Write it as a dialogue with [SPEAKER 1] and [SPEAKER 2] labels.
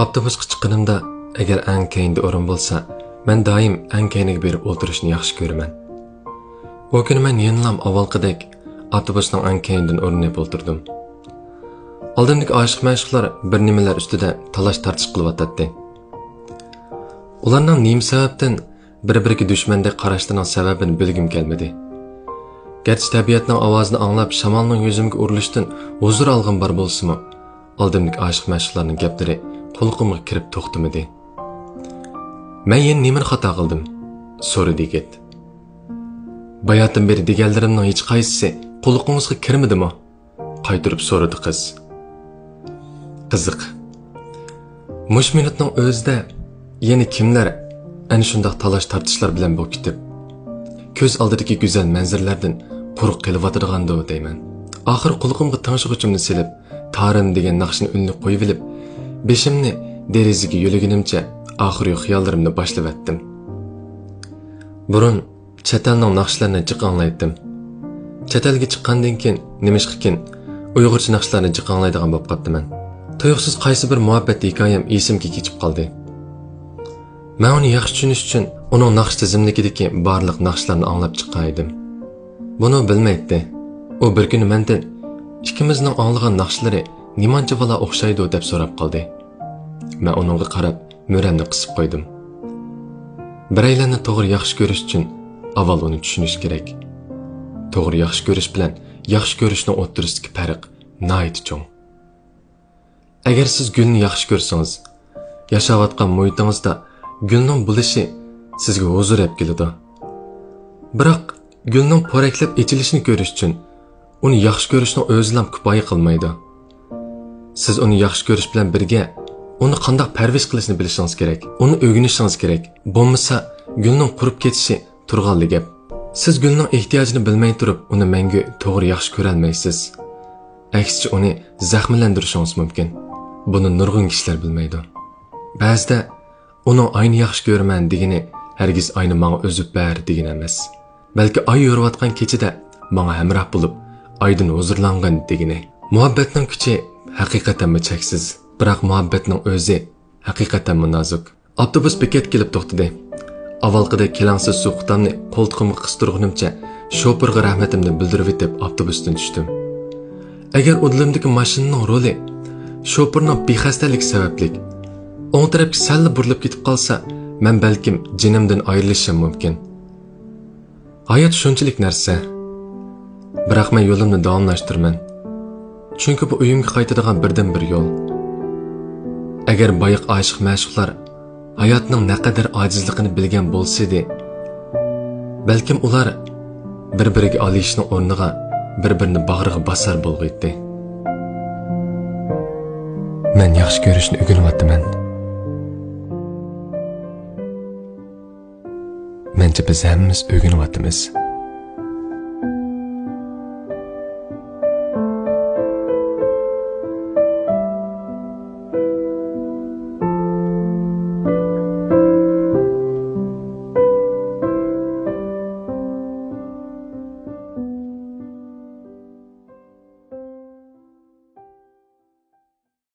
[SPEAKER 1] Avtobusga chiqqanimda agar eng keyinda o'rin bo'lsa, men doim eng keyiniga berib o'tirishni yaxshi ko'raman. O kuni men yenilam avvalgidek avtobusning eng keyindan o'rinib o'tirdim. Oldimdagi oshiq-ma'shuqlar bir nimalar ustida talash tartish qilyotdi. Ularning nima sababdan bir-biriga dushmandek qarashlarining sababini bilgim kelmadi. Gerçi tabiatning ovozini anglab shamolning yuzimga urilishdan huzur olgan bor bo'lsa-mu, oldimdagi oshiq-ma'shuqlarning gaplari qulqimga kirib to'xtamadi. Men yana nimani xato qildim? So'radi yigit. Bayatdan beri deganlarimning hech qaysisi qulqingizga kirmadimi? Qaytirib so'radi qiz. Qiziq. Mush minutning o'zida yana kimlar ana shunday talash tartishlar bilan bo'lib ketib, ko'z oldidagi go'zal manzaralardan quruq qilyotganda deyman. Oxir qulqimga tanishg'uchimni silib, tarim degan naqshni unli qo'yib olib, beshimni derazaga yo'ligunimcha oxirgi xiyollarimni boshlab etdim. Burun chet elning naqshlarini jiq anglaydim. Chet elga chiqqandan keyin nimishqikin Uyg'urcha naqshlarni jiq anglaydigan bo'lib qoldim. Tuyuqsiz qaysi bir muhabbat hikoyam esimga kechib qoldi. Men uni yaxshi tushunish uchun uning naqsh tizimligidagi barliq naqshlarni anglab chiqqan edim. Buni bilmaydi. U bir kuni mendan ikkimizning anglagan naqshlari nimancha vala o'xshaydi deb so'rab qoldi. Men uningga qarab mo'ramni qisib qo'ydim. Biraylarni to'g'ri yaxshi ko'rish uchun avval uni tushunish kerak. To'g'ri yaxshi ko'rish bilan yaxshi ko'rishning o'rtasidagi farq nihoyat cho'ng. Agar siz gulni yaxshi ko'rsangiz, yashayotgan muhitingizda gulning bo'lishi sizga huzur olib keladi. Biroq gulning po'raklab echilishini ko'rish uchun uni yaxshi ko'rishning o'zilam kifoya qilmaydi. Siz uni yaxshi ko'rish bilan birga uni qanday parvish qilishni bilishingiz kerak. Uni o'rganishingiz kerak. Bo'lmasa gulning qurib ketishi turg'anli gap. Siz gulning ehtiyojini bilmay turib, uni menga to'g'ri yaxshi ko'ra olmaysiz. Aksicha uni zaxmlantirishingiz mumkin. Buni nurg'un kishilar bilmaydi. Ba'zida uning ayni yaxshi ko'raman degani hargiz ayni menga o'zib ber degan emas. Balki ay yoriyotgan kechida menga hamroh bo'lib, aydan huzurlangan degani. Muhabbatning kuchi haqiqatan cheksiz, biroq muhabbatning o'zi haqiqatan nozuk. Avtobus bekat kelib to'xtadi. Avvalgidek kelangsiz suhbatimni qo'ltig'imga qistirgunimcha shofirga rahmatimni bildirib etib avtobusdan tushdim. Agar o'dlimdagi mashinaning roli shofirning bexastalik sababli o'ng tarafga sal burilib ketib qolsa, men balkim jinimdan ayrilishim mumkin. Hayot shunchalik narsa. Biroq men yo'limni davomlashtiraman. Chunki bu uyimga qaytadigan birdan bir yo'l. Agar boyiq oshiq ma'shuqlar hayotning naqadar ojizligini bilgan bo'lsa-di, balkim ular bir-biriga olishning o'rniga bir-birini bag'riga bosar bo'lg'aydi. Men yaxshi ko'rishni o'rganyapman. Mencha biz hammamiz o'rganyapmiz.